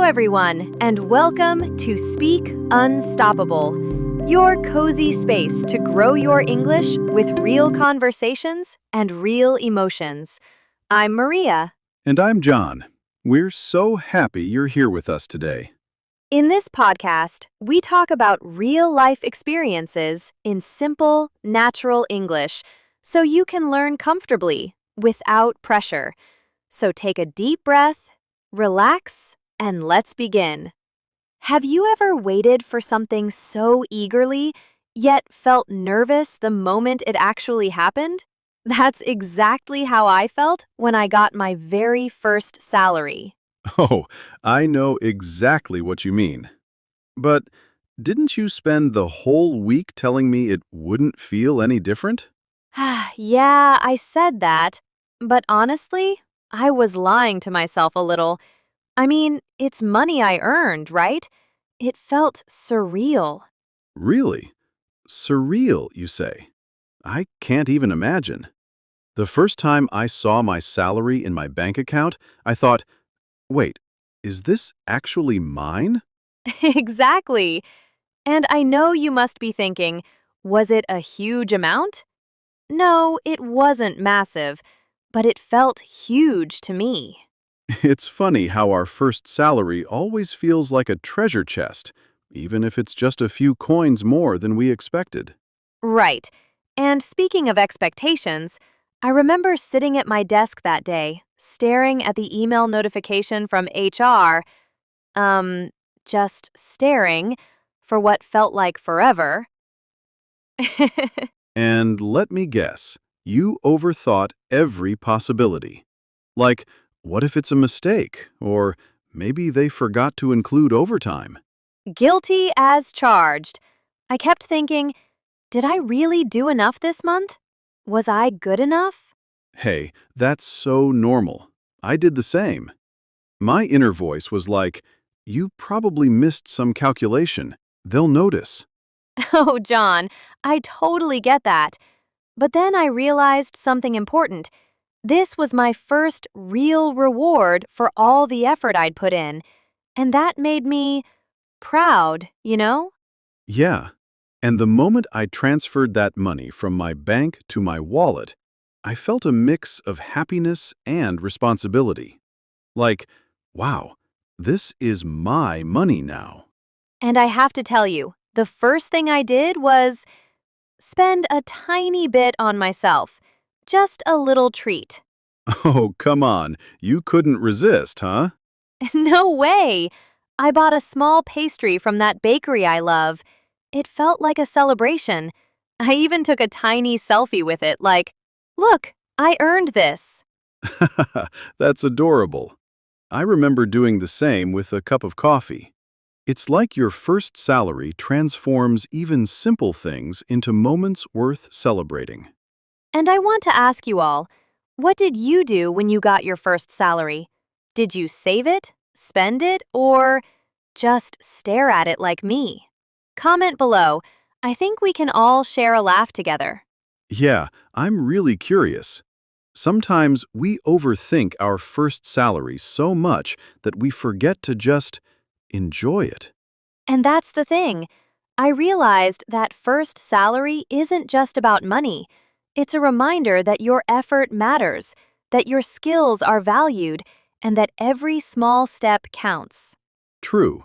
everyone, and welcome to Speak Unstoppable, your cozy space to grow your English with real conversations and real emotions. I'm Maria. And I'm John. We're so happy you're here with us today. In this podcast, we talk about real-life experiences in simple, natural English so you can learn comfortably without pressure. So take a deep breath, relax, and let's begin. Have you ever waited for something so eagerly, yet felt nervous the moment it actually happened? That's exactly how I felt when I got my very first salary. Oh, I know exactly what you mean. But didn't you spend the whole week telling me it wouldn't feel any different? Yeah, I said that, but honestly, I was lying to myself a little. I mean, it's money I earned, right? It felt surreal. Really? Surreal, you say? I can't even imagine. The first time I saw my salary in my bank account, I thought, wait, is this actually mine? Exactly. And I know you must be thinking, was it a huge amount? No, it wasn't massive, but it felt huge to me. It's funny how our first salary always feels like a treasure chest, even if it's just a few coins more than we expected. Right. And speaking of expectations, I remember sitting at my desk that day, staring at the email notification from HR, um, just staring for what felt like forever. And let me guess, you overthought every possibility. Like, what if it's a mistake? Or maybe they forgot to include overtime? Guilty as charged. I kept thinking, did I really do enough this month? Was I good enough? Hey, that's so normal. I did the same. My inner voice was like, you probably missed some calculation. They'll notice. Oh, John, I totally get that. But then I realized something important. This was my first real reward for all the effort I'd put in, and that made me proud, you know? Yeah. And the moment I transferred that money from my bank to my wallet, I felt a mix of happiness and responsibility. Like, wow, this is my money now. And I have to tell you, the first thing I did was spend a tiny bit on myself. Just a little treat. Oh, come on. You couldn't resist, huh? No way! I bought a small pastry from that bakery I love. It felt like a celebration. I even took a tiny selfie with it, like, look, I earned this. That's adorable. I remember doing the same with a cup of coffee. It's like your first salary transforms even simple things into moments worth celebrating. And I want to ask you all, what did you do when you got your first salary? Did you save it, spend it, or just stare at it like me? Comment below. I think we can all share a laugh together. Yeah, I'm really curious. Sometimes we overthink our first salary so much that we forget to just enjoy it. And that's the thing. I realized that first salary isn't just about money. It's a reminder that your effort matters, that your skills are valued, and that every small step counts. True.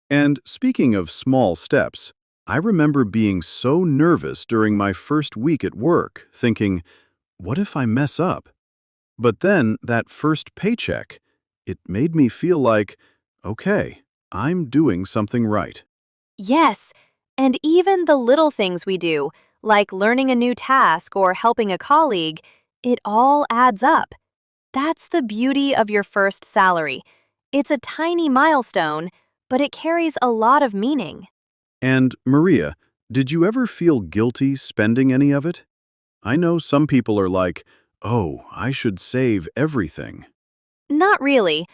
And speaking of small steps, I remember being so nervous during my first week at work, thinking, what if I mess up? But then that first paycheck, it made me feel like, okay, I'm doing something right. Yes, and even the little things we do, like learning a new task or helping a colleague, it all adds up. That's the beauty of your first salary. It's a tiny milestone, but it carries a lot of meaning. And Maria, did you ever feel guilty spending any of it? I know some people are like, oh, I should save everything. Not really.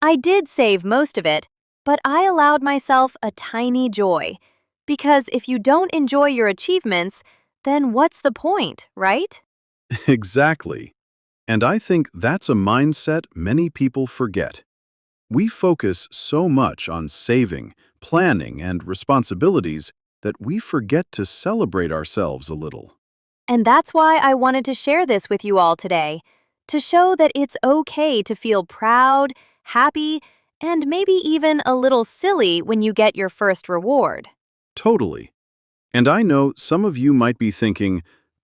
I did save most of it, but I allowed myself a tiny joy. Because if you don't enjoy your achievements, then what's the point, right? Exactly. And I think that's a mindset many people forget. We focus so much on saving, planning, and responsibilities that we forget to celebrate ourselves a little. And that's why I wanted to share this with you all today, to show that it's okay to feel proud, happy, and maybe even a little silly when you get your first reward. Totally. And I know some of you might be thinking,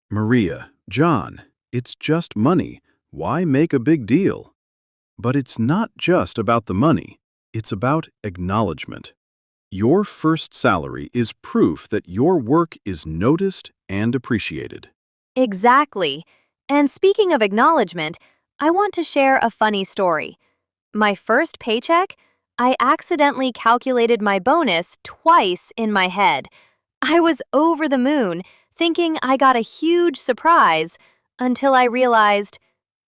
Maria, John, it's just money. Why make a big deal? But it's not just about the money. It's about acknowledgement. Your first salary is proof that your work is noticed and appreciated. Exactly. And speaking of acknowledgement, I want to share a funny story. My first paycheck, I accidentally calculated my bonus twice in my head. I was over the moon, thinking I got a huge surprise, until I realized,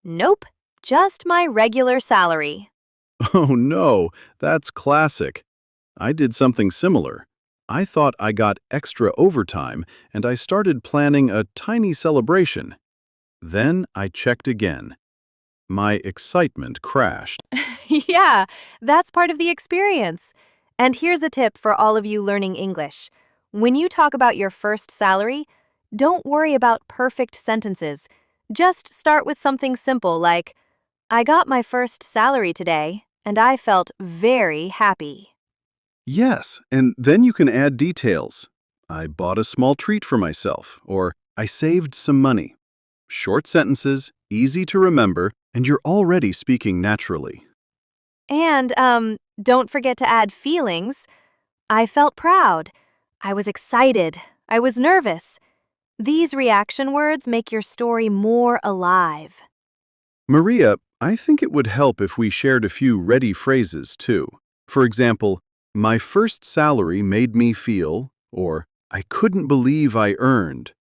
nope, just my regular salary. Oh no, that's classic. I did something similar. I thought I got extra overtime and I started planning a tiny celebration. Then I checked again. My excitement crashed. Yeah, that's part of the experience. And here's a tip for all of you learning English. When you talk about your first salary, don't worry about perfect sentences. Just start with something simple like, I got my first salary today, and I felt very happy. Yes, and then you can add details. I bought a small treat for myself, or I saved some money. Short sentences, easy to remember, and you're already speaking naturally. And, don't forget to add feelings. I felt proud. I was excited. I was nervous. These reaction words make your story more alive. Maria, I think it would help if we shared a few ready phrases too. For example, my first salary made me feel, or I couldn't believe I earned.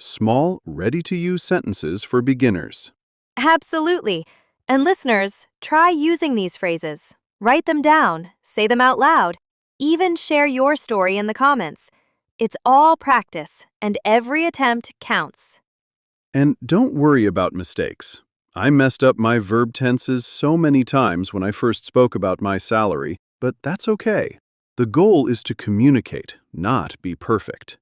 Small, ready-to-use sentences for beginners. Absolutely. And listeners, try using these phrases. Write them down, say them out loud, even share your story in the comments. It's all practice, and every attempt counts. And don't worry about mistakes. I messed up my verb tenses so many times when I first spoke about my salary, but that's okay. The goal is to communicate, not be perfect.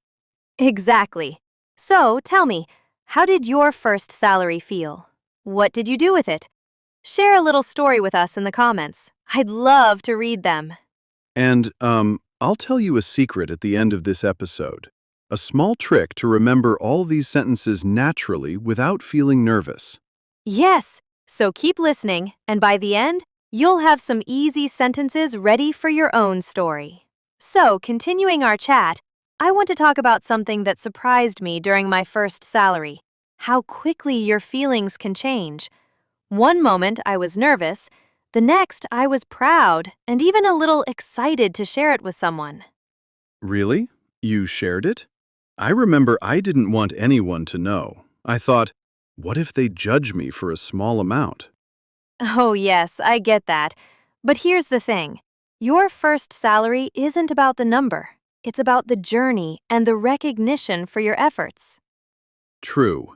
Exactly. So tell me, how did your first salary feel? What did you do with it? Share a little story with us in the comments. I'd love to read them. And, I'll tell you a secret at the end of this episode. A small trick to remember all these sentences naturally without feeling nervous. Yes, so keep listening, and by the end, you'll have some easy sentences ready for your own story. So, continuing our chat, I want to talk about something that surprised me during my first salary. How quickly your feelings can change. One moment I was nervous, the next I was proud and even a little excited to share it with someone. Really? You shared it? I remember I didn't want anyone to know. I thought, what if they judge me for a small amount? Oh, yes, I get that. But here's the thing. Your first salary isn't about the number. It's about the journey and the recognition for your efforts. True.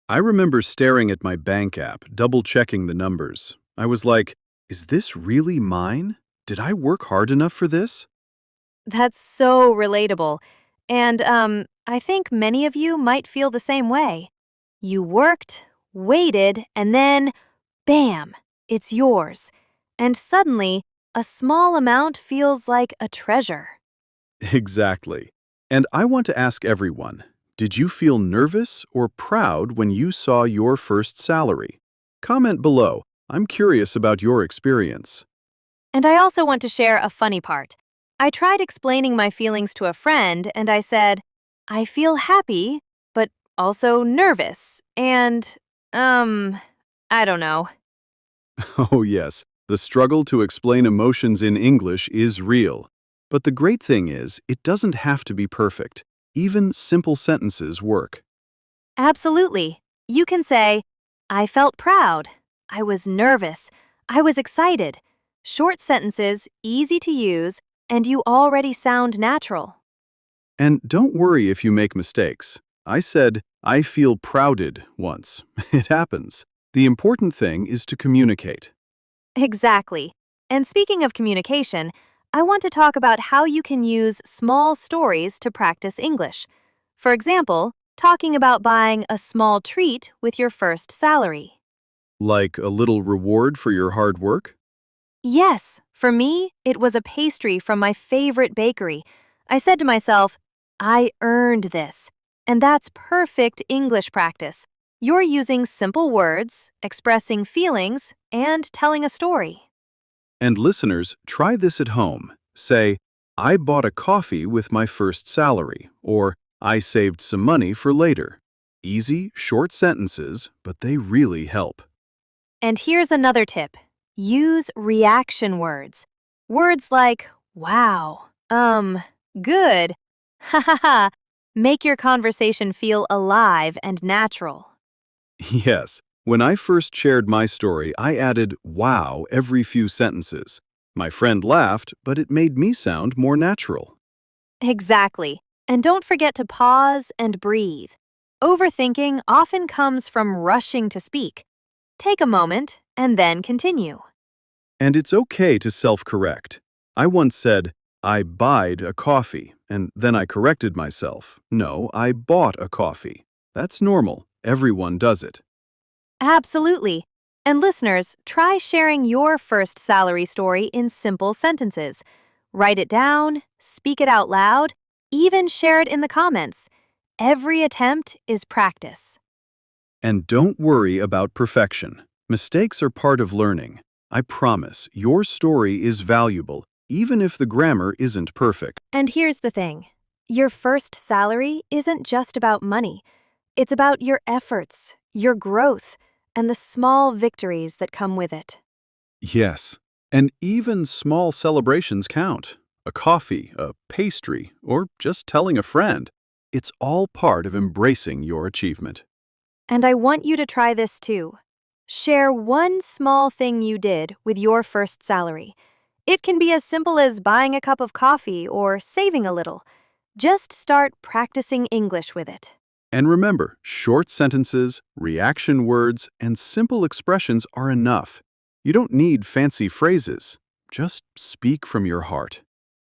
I remember staring at my bank app, double-checking the numbers. I was like, is this really mine? Did I work hard enough for this? That's so relatable. And, I think many of you might feel the same way. You worked, waited, and then, bam, it's yours. And suddenly, a small amount feels like a treasure. Exactly. And I want to ask everyone, did you feel nervous or proud when you saw your first salary? Comment below. I'm curious about your experience. And I also want to share a funny part. I tried explaining my feelings to a friend, and I said, I feel happy, but also nervous, and, I don't know. Oh yes, the struggle to explain emotions in English is real. But the great thing is, it doesn't have to be perfect. Even simple sentences work. Absolutely. You can say, I felt proud. I was nervous. I was excited. Short sentences, easy to use, and you already sound natural. And don't worry if you make mistakes. I said, I feel prouded once. It happens. The important thing is to communicate. Exactly. And speaking of communication, I want to talk about how you can use small stories to practice English. For example, talking about buying a small treat with your first salary. Like a little reward for your hard work? Yes, for me, it was a pastry from my favorite bakery. I said to myself, I earned this. And that's perfect English practice. You're using simple words, expressing feelings, and telling a story. And listeners, try this at home. Say, I bought a coffee with my first salary, or I saved some money for later. Easy, short sentences, but they really help. And here's another tip. Use reaction words. Words like, wow, good, ha ha ha, make your conversation feel alive and natural. Yes, when I first shared my story, I added wow every few sentences. My friend laughed, but it made me sound more natural. Exactly. And don't forget to pause and breathe. Overthinking often comes from rushing to speak. Take a moment and then continue. And it's okay to self-correct. I once said, I buyed a coffee, and then I corrected myself. No, I bought a coffee. That's normal. Everyone does it. Absolutely. And listeners, try sharing your first salary story in simple sentences. Write it down, speak it out loud, even share it in the comments. Every attempt is practice. And don't worry about perfection. Mistakes are part of learning. I promise, your story is valuable, even if the grammar isn't perfect. And here's the thing. Your first salary isn't just about money. It's about your efforts, your growth, and the small victories that come with it. Yes, and even small celebrations count. A coffee, a pastry, or just telling a friend. It's all part of embracing your achievement. And I want you to try this too. Share one small thing you did with your first salary. It can be as simple as buying a cup of coffee or saving a little. Just start practicing English with it. And remember, short sentences, reaction words, and simple expressions are enough. You don't need fancy phrases. Just speak from your heart.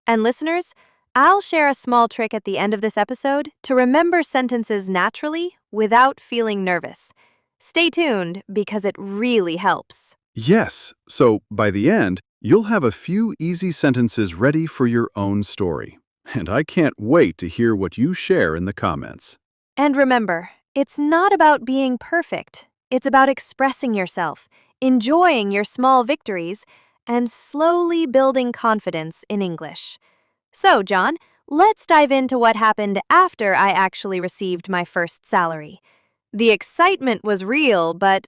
And listeners, I'll share a small trick at the end of this episode to remember sentences naturally without feeling nervous. Stay tuned because it really helps. Yes, so by the end, you'll have a few easy sentences ready for your own story. And I can't wait to hear what you share in the comments. And remember, it's not about being perfect. It's about expressing yourself, enjoying your small victories, and slowly building confidence in English. So, John, let's dive into what happened after I actually received my first salary. The excitement was real, but,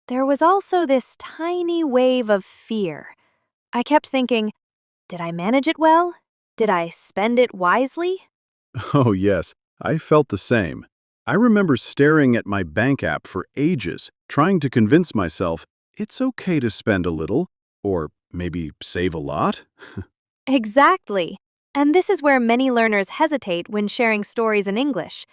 there was also this tiny wave of fear. I kept thinking, did I manage it well? Did I spend it wisely? Oh, yes, I felt the same. I remember staring at my bank app for ages, trying to convince myself it's okay to spend a little, or maybe save a lot. Exactly. And this is where many learners hesitate when sharing stories in English.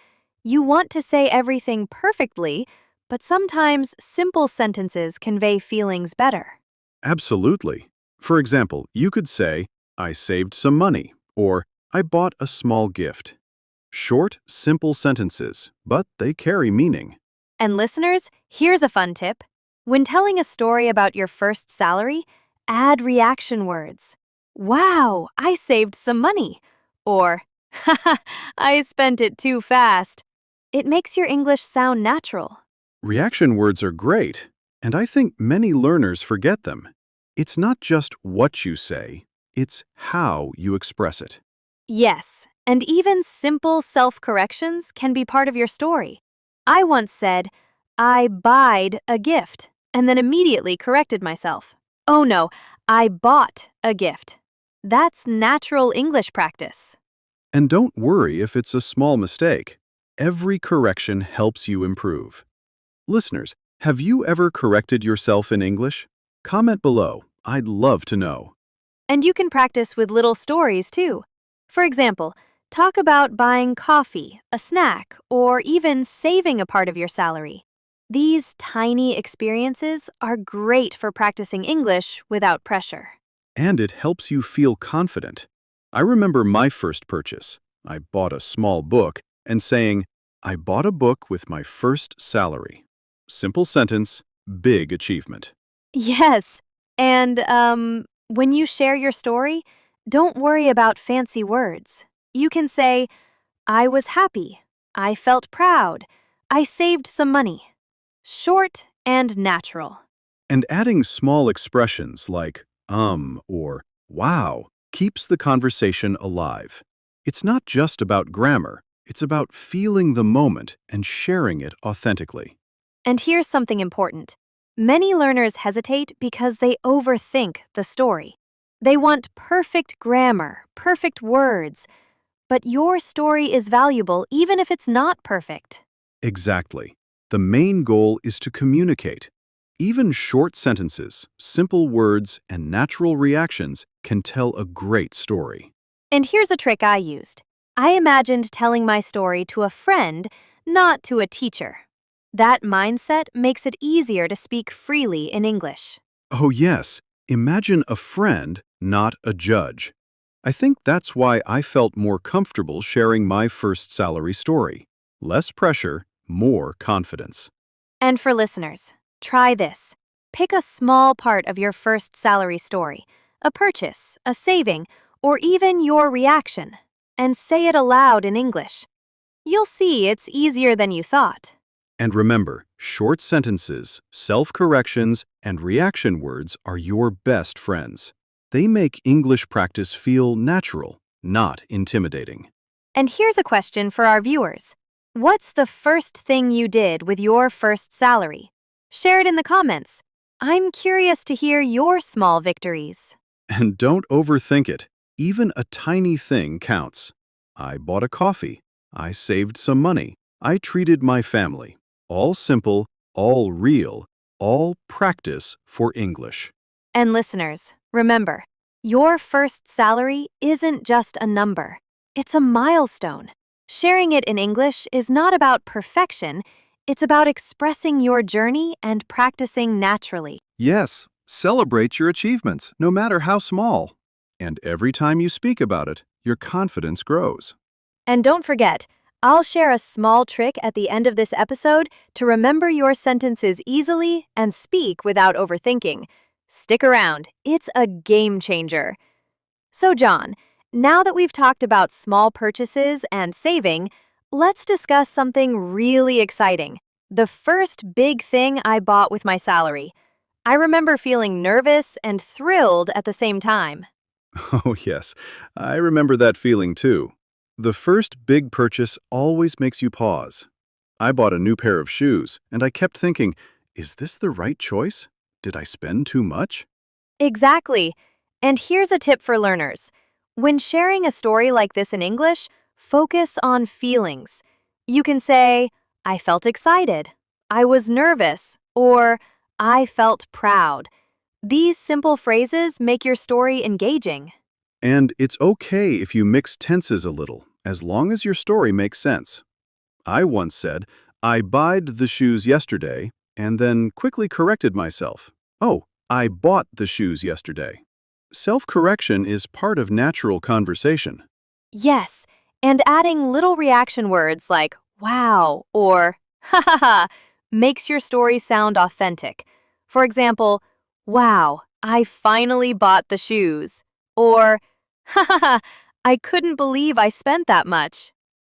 You want to say everything perfectly, but sometimes simple sentences convey feelings better. Absolutely. For example, you could say, I saved some money, or I bought a small gift. Short, simple sentences, but they carry meaning. And listeners, here's a fun tip. When telling a story about your first salary, add reaction words. Wow, I saved some money. Or, haha, I spent it too fast. It makes your English sound natural. Reaction words are great, and I think many learners forget them. It's not just what you say, it's how you express it. Yes, and even simple self-corrections can be part of your story. I once said, I buyed a gift, and then immediately corrected myself. Oh no, I bought a gift. That's natural English practice. And don't worry if it's a small mistake. Every correction helps you improve. Listeners, have you ever corrected yourself in English? Comment below. I'd love to know. And you can practice with little stories too. For example, talk about buying coffee, a snack, or even saving a part of your salary. These tiny experiences are great for practicing English without pressure. And it helps you feel confident. I remember my first purchase. I bought a small book and saying, I bought a book with my first salary. Simple sentence, big achievement. Yes, and when you share your story, don't worry about fancy words. You can say, I was happy, I felt proud, I saved some money. Short and natural. And adding small expressions like or wow keeps the conversation alive. It's not just about grammar, it's about feeling the moment and sharing it authentically. And here's something important. Many learners hesitate because they overthink the story. They want perfect grammar, perfect words, but your story is valuable even if it's not perfect. Exactly. The main goal is to communicate. Even short sentences, simple words, and natural reactions can tell a great story. And here's a trick I used. I imagined telling my story to a friend, not to a teacher. That mindset makes it easier to speak freely in English. Oh yes, imagine a friend, not a judge. I think that's why I felt more comfortable sharing my first salary story. Less pressure, more confidence. And for listeners, try this. Pick a small part of your first salary story, a purchase, a saving, or even your reaction, and say it aloud in English. You'll see it's easier than you thought. And remember, short sentences, self-corrections, and reaction words are your best friends. They make English practice feel natural, not intimidating. And here's a question for our viewers. What's the first thing you did with your first salary? Share it in the comments. I'm curious to hear your small victories. And don't overthink it. Even a tiny thing counts. I bought a coffee. I saved some money. I treated my family. All simple, all real, all practice for English. And listeners, remember, your first salary isn't just a number. It's a milestone. Sharing it in English is not about perfection, it's about expressing your journey and practicing naturally. Yes, celebrate your achievements, no matter how small. And every time you speak about it, your confidence grows. And don't forget, I'll share a small trick at the end of this episode to remember your sentences easily and speak without overthinking. Stick around, it's a game changer. So, John, now that we've talked about small purchases and saving, let's discuss something really exciting. The first big thing I bought with my salary. I remember feeling nervous and thrilled at the same time. Oh, yes, I remember that feeling too. The first big purchase always makes you pause. I bought a new pair of shoes, and I kept thinking, is this the right choice? Did I spend too much? Exactly. And here's a tip for learners. When sharing a story like this in English, focus on feelings. You can say, I felt excited, I was nervous, or I felt proud. These simple phrases make your story engaging. And it's okay if you mix tenses a little, as long as your story makes sense. I once said, I buyed the shoes yesterday, and then quickly corrected myself. Oh, I bought the shoes yesterday. Self-correction is part of natural conversation. Yes, and adding little reaction words like wow or ha ha ha makes your story sound authentic. For example, wow, I finally bought the shoes. Or ha ha ha, I couldn't believe I spent that much.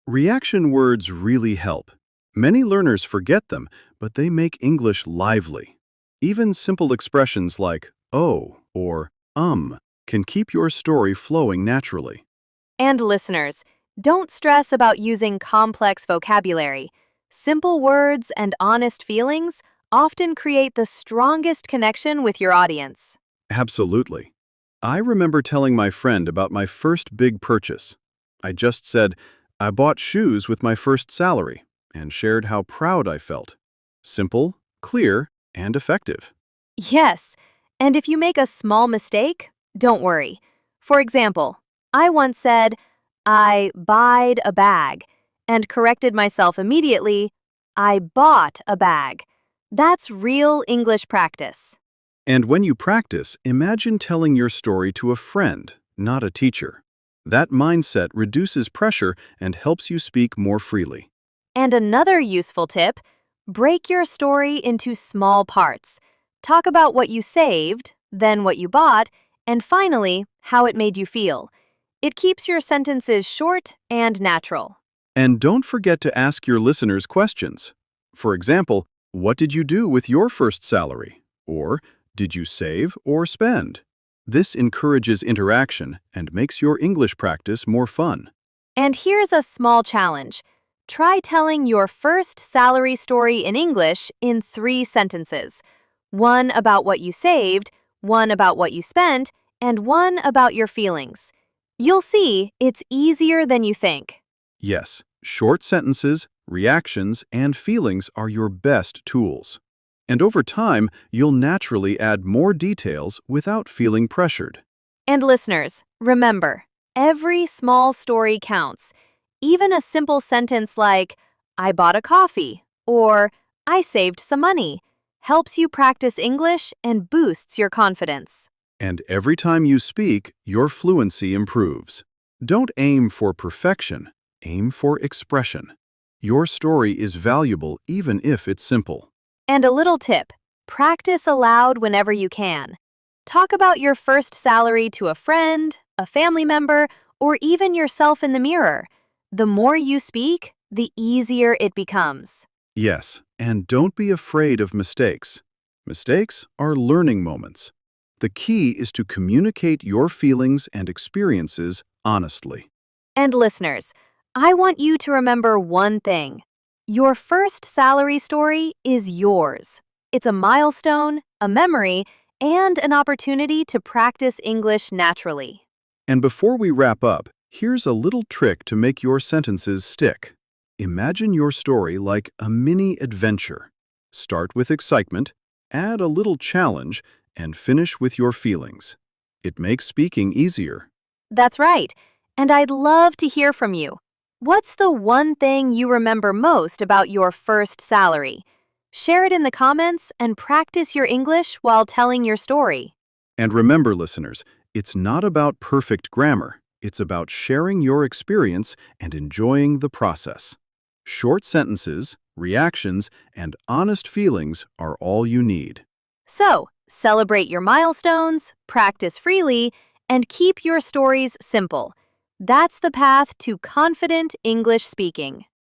Reaction words really help. Many learners forget them, but they make English lively. Even simple expressions like oh or can keep your story flowing naturally. And listeners, don't stress about using complex vocabulary. Simple words and honest feelings often create the strongest connection with your audience. Absolutely. I remember telling my friend about my first big purchase. I just said, I bought shoes with my first salary, and shared how proud I felt. Simple, clear, and effective. Yes, and if you make a small mistake, don't worry. For example, I once said, I buyed a bag, and corrected myself immediately, I bought a bag. That's real English practice. And when you practice, imagine telling your story to a friend, not a teacher. That mindset reduces pressure and helps you speak more freely. And another useful tip, break your story into small parts. Talk about what you saved, then what you bought, and finally, how it made you feel. It keeps your sentences short and natural. And don't forget to ask your listeners questions. For example, what did you do with your first salary? Or, did you save or spend? This encourages interaction and makes your English practice more fun. And here's a small challenge. Try telling your first salary story in English in 3 sentences. One about what you saved, one about what you spent, and one about your feelings. You'll see it's easier than you think. Yes, short sentences, reactions, and feelings are your best tools. And over time, you'll naturally add more details without feeling pressured. And listeners, remember, every small story counts. Even a simple sentence like, I bought a coffee, or I saved some money, helps you practice English and boosts your confidence. And every time you speak, your fluency improves. Don't aim for perfection, aim for expression. Your story is valuable even if it's simple. And a little tip, practice aloud whenever you can. Talk about your first salary to a friend, a family member, or even yourself in the mirror. The more you speak, the easier it becomes. Yes, and don't be afraid of mistakes. Mistakes are learning moments. The key is to communicate your feelings and experiences honestly. And listeners, I want you to remember one thing. Your first salary story is yours. It's a milestone, a memory, and an opportunity to practice English naturally. And before we wrap up, here's a little trick to make your sentences stick. Imagine your story like a mini adventure. Start with excitement, add a little challenge, and finish with your feelings. It makes speaking easier. That's right. And I'd love to hear from you. What's the one thing you remember most about your first salary? Share it in the comments and practice your English while telling your story. And remember, listeners, it's not about perfect grammar. It's about sharing your experience and enjoying the process. Short sentences, reactions, and honest feelings are all you need. So, celebrate your milestones, practice freely, and keep your stories simple. That's the path to confident English speaking.